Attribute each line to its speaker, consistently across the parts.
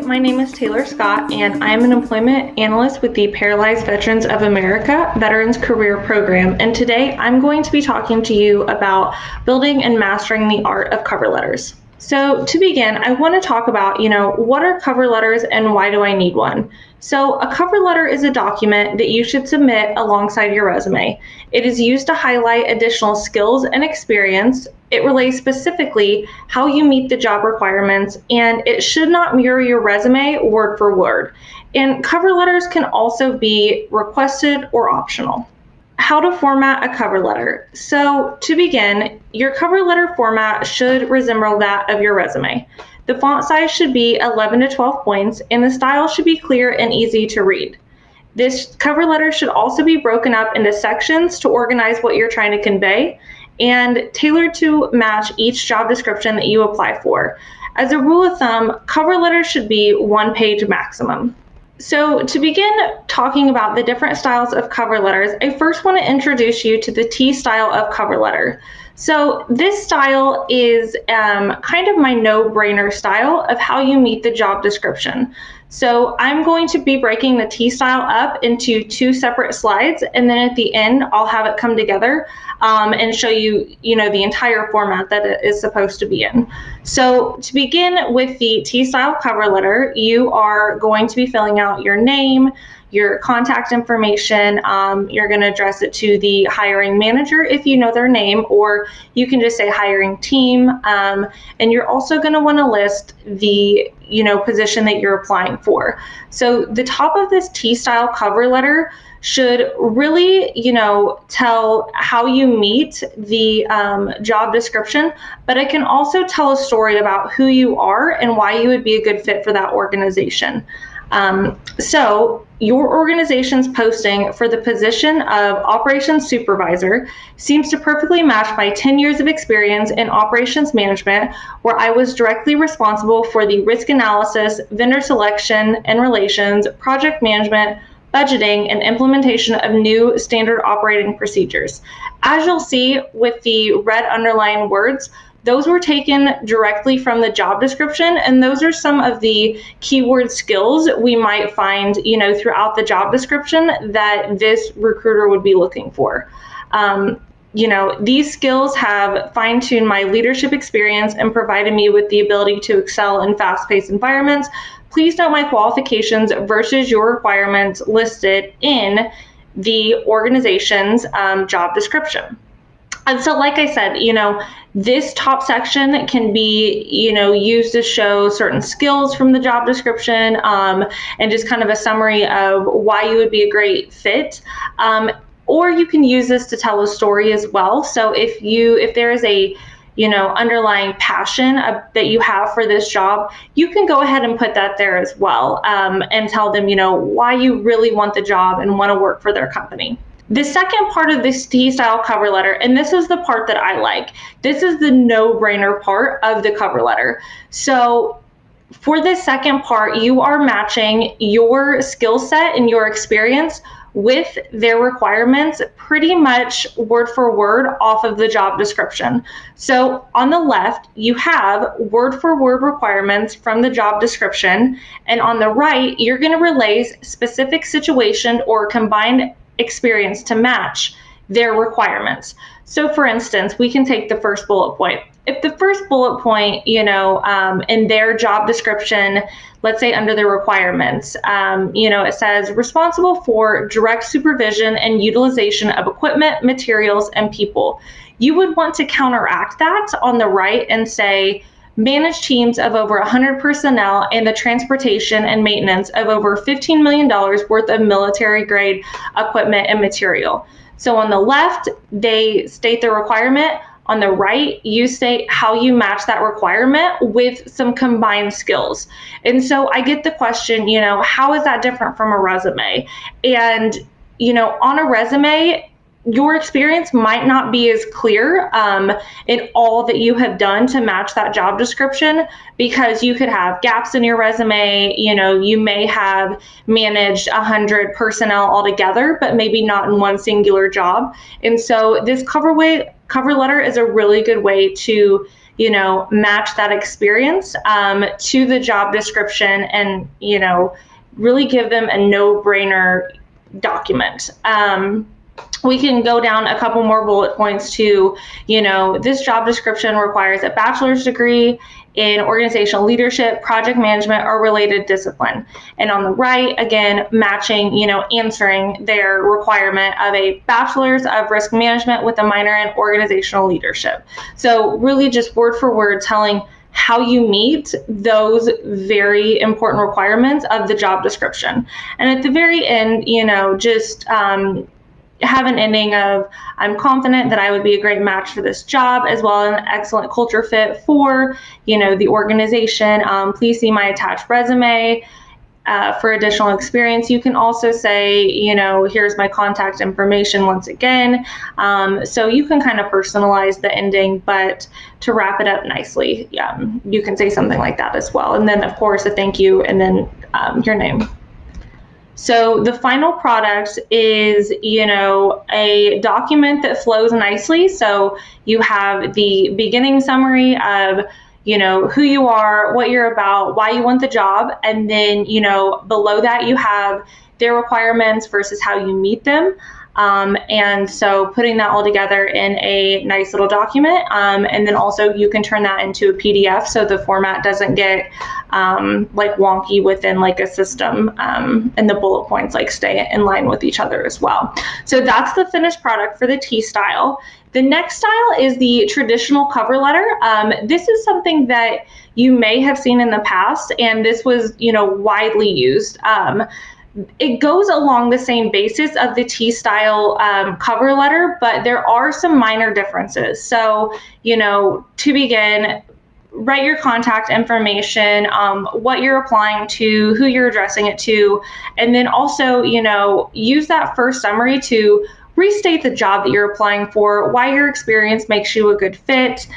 Speaker 1: my name is Taylor Scott, and I'm an employment analyst with the Paralyzed Veterans of America Veterans Career Program. And today I'm going to be talking to you about building and mastering the art of cover letters. So to begin, I want to talk about, what are cover letters and why do I need one? So a cover letter is a document that you should submit alongside your resume. It is used to highlight additional skills and experience. It relays specifically how you meet the job requirements, and it should not mirror your resume word for word. And cover letters can also be requested or optional. How to format a cover letter. So to begin, your cover letter format should resemble that of your resume. The font size should be 11 to 12 points, and the style should be clear and easy to read. This cover letter should also be broken up into sections to organize what you're trying to convey and tailored to match each job description that you apply for. As a rule of thumb, cover letters should be 1 page maximum. So to begin talking about the different styles of cover letters, I first want to introduce you to the T style of cover letter. So this style is kind of my no-brainer style of how you meet the job description. So I'm going to be breaking the T style up into 2 separate slides, and then at the end I'll have it come together and show you, the entire format that it is supposed to be in. So to begin with the T style cover letter, you are going to be filling out your name, your contact information. You're going to address it to the hiring manager if you know their name, or you can just say hiring team. And you're also going to want to list the position that you're applying for. So the top of this T-style cover letter should really, tell how you meet the job description, but it can also tell a story about who you are and why you would be a good fit for that organization. So your organization's posting for the position of operations supervisor seems to perfectly match my 10 years of experience in operations management, where I was directly responsible for the risk analysis, vendor selection and relations, project management, budgeting, and implementation of new standard operating procedures. As you'll see with the red underlined words, those were taken directly from the job description, and those are some of the keyword skills we might find, throughout the job description that this recruiter would be looking for. These skills have fine-tuned my leadership experience and provided me with the ability to excel in fast-paced environments. Please note my qualifications versus your requirements listed in the organization's job description. And so, like I said, this top section can be, used to show certain skills from the job description and just kind of a summary of why you would be a great fit. Or you can use this to tell a story as well. So if there is a underlying passion that you have for this job, you can go ahead and put that there as well and tell them, why you really want the job and want to work for their company. The second part of this T-style cover letter, and this is the part that I like, this is the no-brainer part of the cover letter. So for this second part, you are matching your skill set and your experience with their requirements pretty much word for word off of the job description. So on the left, you have word for word requirements from the job description, and on the right, you're going to relay specific situation or combined experience to match their requirements. So for instance, we can take the first bullet point. If the first bullet point, in their job description, let's say under the requirements, it says responsible for direct supervision and utilization of equipment, materials, and people. You would want to counteract that on the right and say, manage teams of over 100 personnel and the transportation and maintenance of over $15 million worth of military-grade equipment and material. So on the left, they state the requirement. On the right, you state how you match that requirement with some combined skills. And so I get the question, how is that different from a resume? And, on a resume, your experience might not be as clear in all that you have done to match that job description, because you could have gaps in your resume. You may have managed 100 personnel altogether, but maybe not in one singular job. And so this cover cover letter is a really good way to, match that experience to the job description and, really give them a no-brainer document. We can go down a couple more bullet points to, this job description requires a bachelor's degree in organizational leadership, project management, or related discipline. And on the right, again, matching, answering their requirement of a bachelor's of risk management with a minor in organizational leadership. So really just word for word telling how you meet those very important requirements of the job description. And at the very end, just have an ending of, I'm confident that I would be a great match for this job, as well as an excellent culture fit for, the organization. Please see my attached resume for additional experience. You can also say, here's my contact information once again. So you can kind of personalize the ending, but to wrap it up nicely, you can say something like that as well. And then, of course, a thank you, and then your name. So the final product is, a document that flows nicely. So you have the beginning summary of, who you are, what you're about, why you want the job. And then, below that you have their requirements versus how you meet them. And so putting that all together in a nice little document. And then also you can turn that into a PDF so the format doesn't get wonky within a system, and the bullet points stay in line with each other as well. So that's the finished product for the T style. The next style is the traditional cover letter. This is something that you may have seen in the past, and this was, widely used. It goes along the same basis of the T-style cover letter, but there are some minor differences. So, to begin, write your contact information, what you're applying to, who you're addressing it to, and then also, use that first summary to restate the job that you're applying for, why your experience makes you a good fit.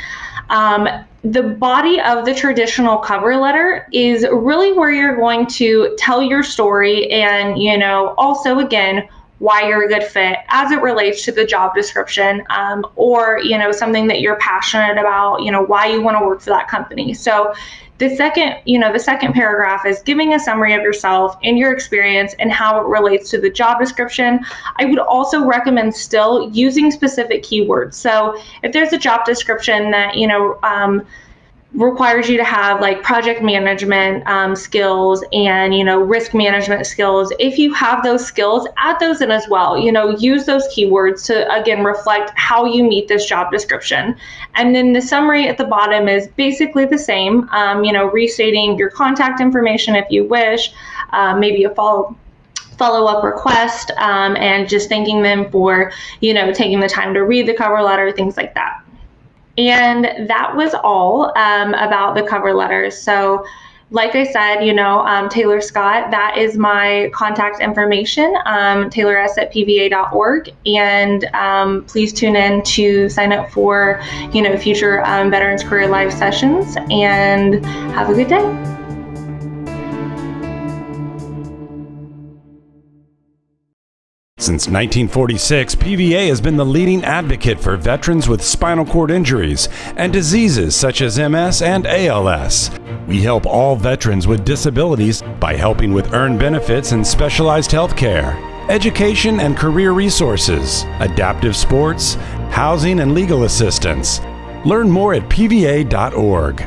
Speaker 1: The body of the traditional cover letter is really where you're going to tell your story and, also again, why you're a good fit as it relates to the job description, or, something that you're passionate about, why you want to work for that company. So the second paragraph is giving a summary of yourself and your experience and how it relates to the job description. I would also recommend still using specific keywords. So if there's a job description that, requires you to have project management skills and risk management skills, if you have those skills, add those in as well. Use those keywords to again reflect how you meet this job description. And then the summary at the bottom is basically the same, restating your contact information if you wish, maybe a follow-up request, and just thanking them for taking the time to read the cover letter, things like that. And that was all about the cover letters. So like I said, Taylor Scott, that is my contact information, taylors@pva.org. And please tune in to sign up for, future Veterans Career Live sessions, and have a good day.
Speaker 2: Since 1946, PVA has been the leading advocate for veterans with spinal cord injuries and diseases such as MS and ALS. We help all veterans with disabilities by helping with earned benefits and specialized health care, education and career resources, adaptive sports, housing and legal assistance. Learn more at pva.org.